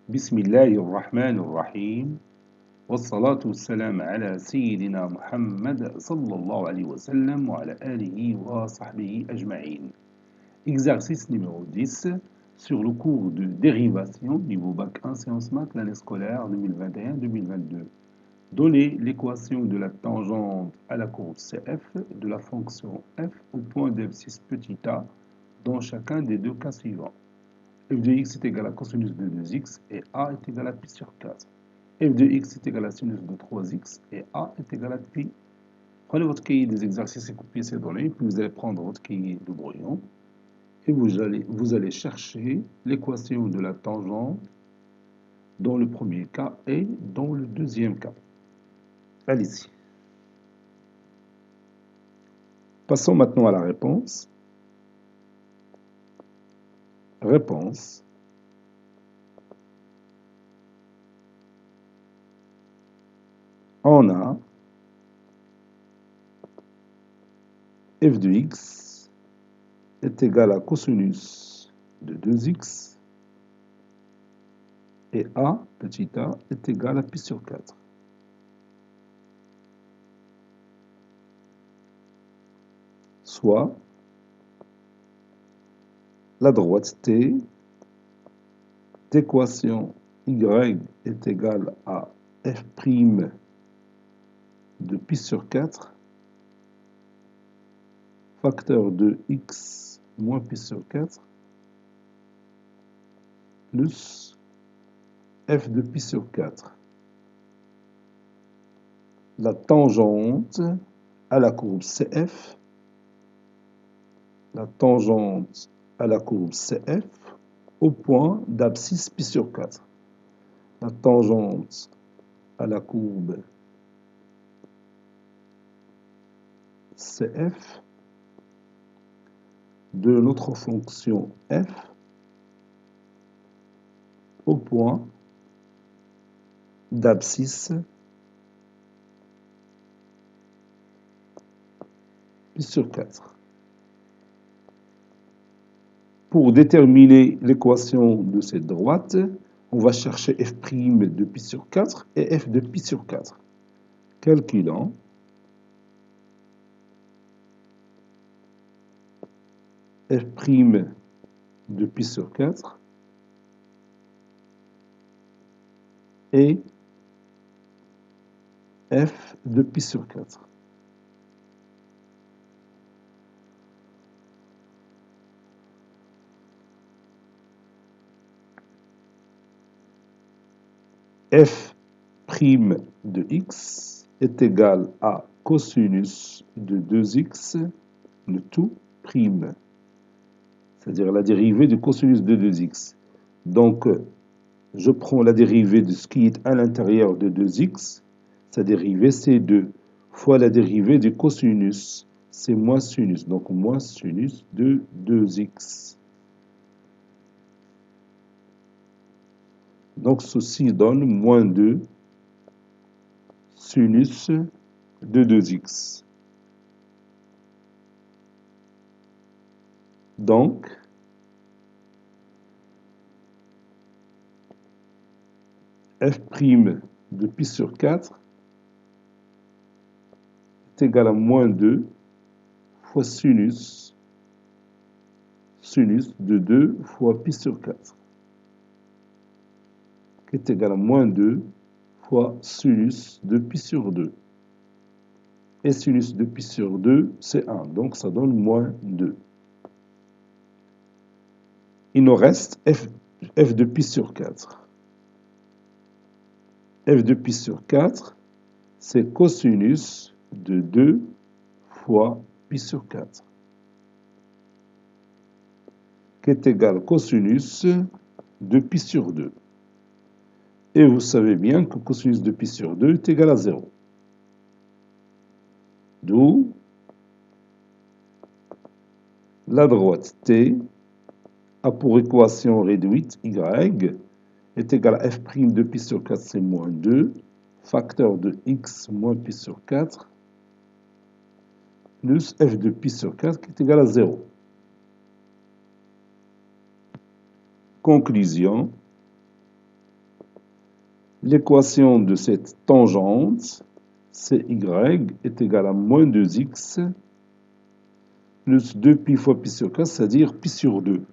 بسم الله الرحمن الرحيم والصلاة والسلام على سيدنا محمد صلى الله عليه وسلم وعلى آله وصحبه أجمعين. Exercice numéro 10 sur le cours de dérivation niveau bac 1 sciences maths l'année scolaire 2021-2022. Donnez l'équation de la tangente à la courbe CF de la fonction f au point d'abscisse petit a dans chacun des deux cas suivants. F de x est égal à cosinus de 2x et a est égal à pi sur 4. F de x est égal à sinus de 3x et a est égal à pi. Prenez votre cahier des exercices et copiez ces données, puis vous allez prendre votre cahier de brouillon et vous allez chercher l'équation de la tangente dans le premier cas et dans le deuxième cas. Allez-y. Passons maintenant à la réponse. Réponse. On a f de x est égal à cosinus de 2x et a, petit a, est égal à pi sur 4. Soit la droite t d'équation y est égale à f' de pi sur 4 facteur de x moins pi sur 4 plus f de pi sur 4. La tangente à la courbe CF, la tangente à la courbe CF au point d'abscisse pi sur 4. La tangente à la courbe CF de notre fonction f au point d'abscisse pi sur 4. Pour déterminer l'équation de cette droite, on va chercher f' de pi sur 4 et f de pi sur 4. Calculant f' de pi sur 4 et f de pi sur 4. f' de x est égal à cosinus de 2x, le tout prime, c'est-à-dire la dérivée du cosinus de 2x. Donc, je prends la dérivée de ce qui est à l'intérieur de 2x, sa dérivée c'est 2, fois la dérivée du cosinus, c'est moins sinus, donc moins sinus de 2x. Donc ceci donne moins 2 sinus de 2x. Donc, f' de pi sur 4 est égal à moins 2 fois sinus de 2 fois pi sur 4, qui est égal à moins 2 fois sinus de pi sur 2. Et sinus de pi sur 2, c'est 1, donc ça donne moins 2. Il nous reste f de pi sur 4. f de pi sur 4, c'est cosinus de 2 fois pi sur 4, qui est égal à cosinus de pi sur 2. Et vous savez bien que cosinus de pi sur 2 est égal à 0. D'où la droite t a pour équation réduite y est égal à f' de pi sur 4, c'est moins 2, facteur de x moins pi sur 4, plus f de pi sur 4 qui est égal à 0. Conclusion, l'équation de cette tangente, CY est égale à moins 2x plus 2pi fois pi sur 4, c'est-à-dire pi sur 2.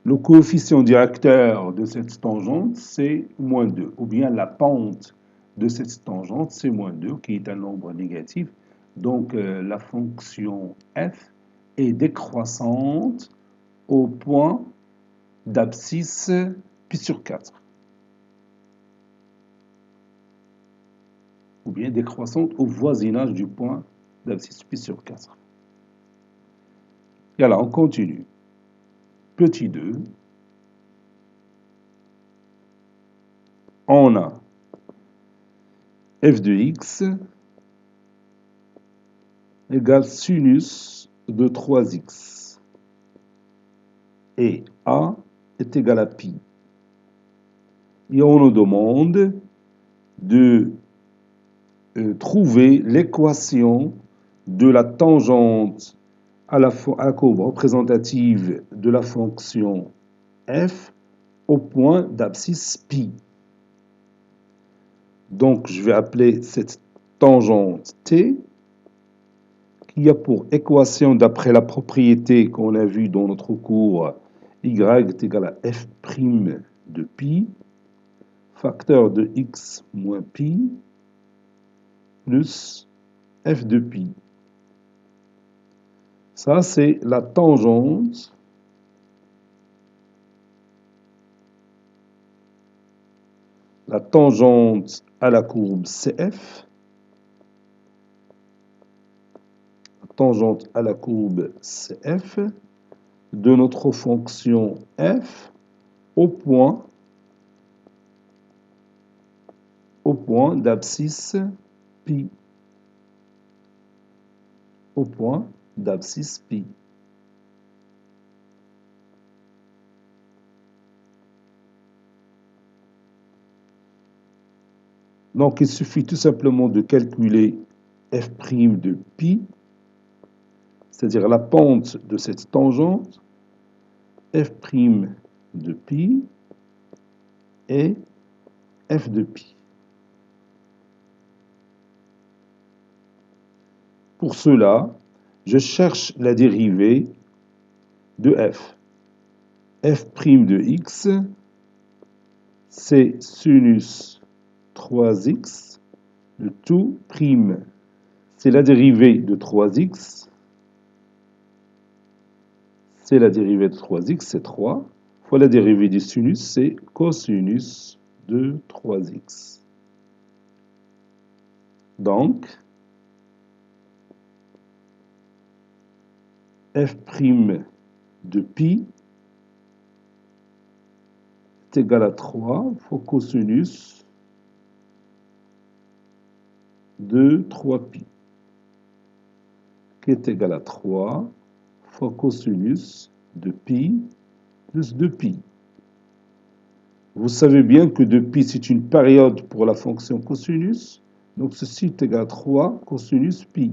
Le coefficient directeur de cette tangente, c'est moins 2, ou bien la pente de cette tangente, c'est moins 2, qui est un nombre négatif. Donc, la fonction f est décroissante au point d'abscisse pi sur 4. Ou bien décroissante au voisinage du point d'abscisse pi sur 4. Et alors, on continue. Petit 2, on a f de x égale sinus de 3x. Et a est égal à pi. Et on nous demande de trouver l'équation de la tangente à la courbe représentative de la fonction f au point d'abscisse pi. Donc, je vais appeler cette tangente t, qui a pour équation, d'après la propriété qu'on a vue dans notre cours, y est égal à f' de pi, facteur de x moins pi, plus f de pi. Ça, c'est la tangente à la courbe CF, tangente à la courbe CF de notre fonction f au point d'abscisse pi. Au point d'abscisse pi. Donc, il suffit tout simplement de calculer f' de pi, c'est-à-dire la pente de cette tangente, f' de pi et f de pi. Pour cela, je cherche la dérivée de f. f' de x, c'est sinus 3x, le tout prime, c'est la dérivée de 3x, c'est la dérivée de 3x, c'est 3, fois la dérivée du sinus, c'est cosinus de 3x. Donc, f' de pi est égal à 3 fois cosinus de 3pi, qui est égal à 3 fois cosinus de pi plus 2pi. Vous savez bien que 2pi, c'est une période pour la fonction cosinus, donc ceci est égal à 3 cosinus pi.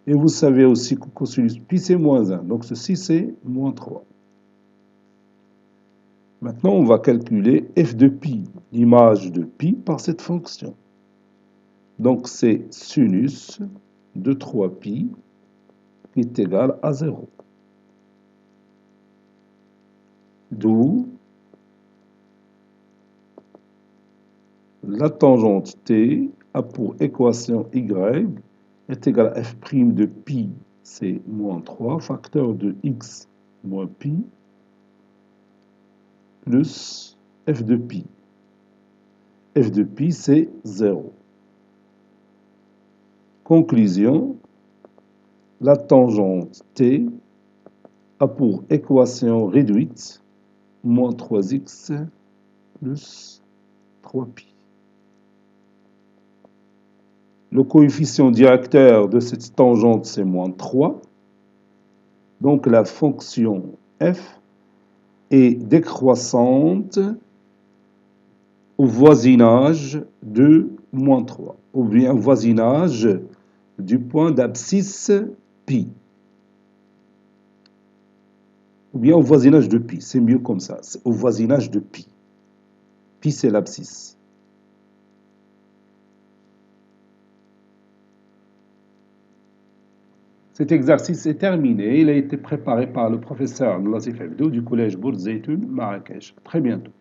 Et vous savez aussi que cosinus pi, c'est moins 1, donc ceci, c'est moins 3. Maintenant, on va calculer f de pi, l'image de pi, par cette fonction. Donc, c'est sinus de 3pi qui est égal à 0. D'où la tangente t a pour équation y est égale à f' de pi, c'est moins 3, facteur de x moins pi, plus f de pi. f de pi, c'est 0. Conclusion, la tangente t a pour équation réduite moins 3x plus 3pi. Le coefficient directeur de cette tangente, c'est moins 3. Donc la fonction f est décroissante au voisinage de moins 3, ou bien au voisinage du point d'abscisse pi. Ou bien au voisinage de pi, c'est mieux comme ça. C'est au voisinage de pi. Pi, c'est l'abscisse. Cet exercice est terminé. Il a été préparé par le professeur Latif Abdou du collège Bourg Zeytoun, Marrakech. Très bientôt.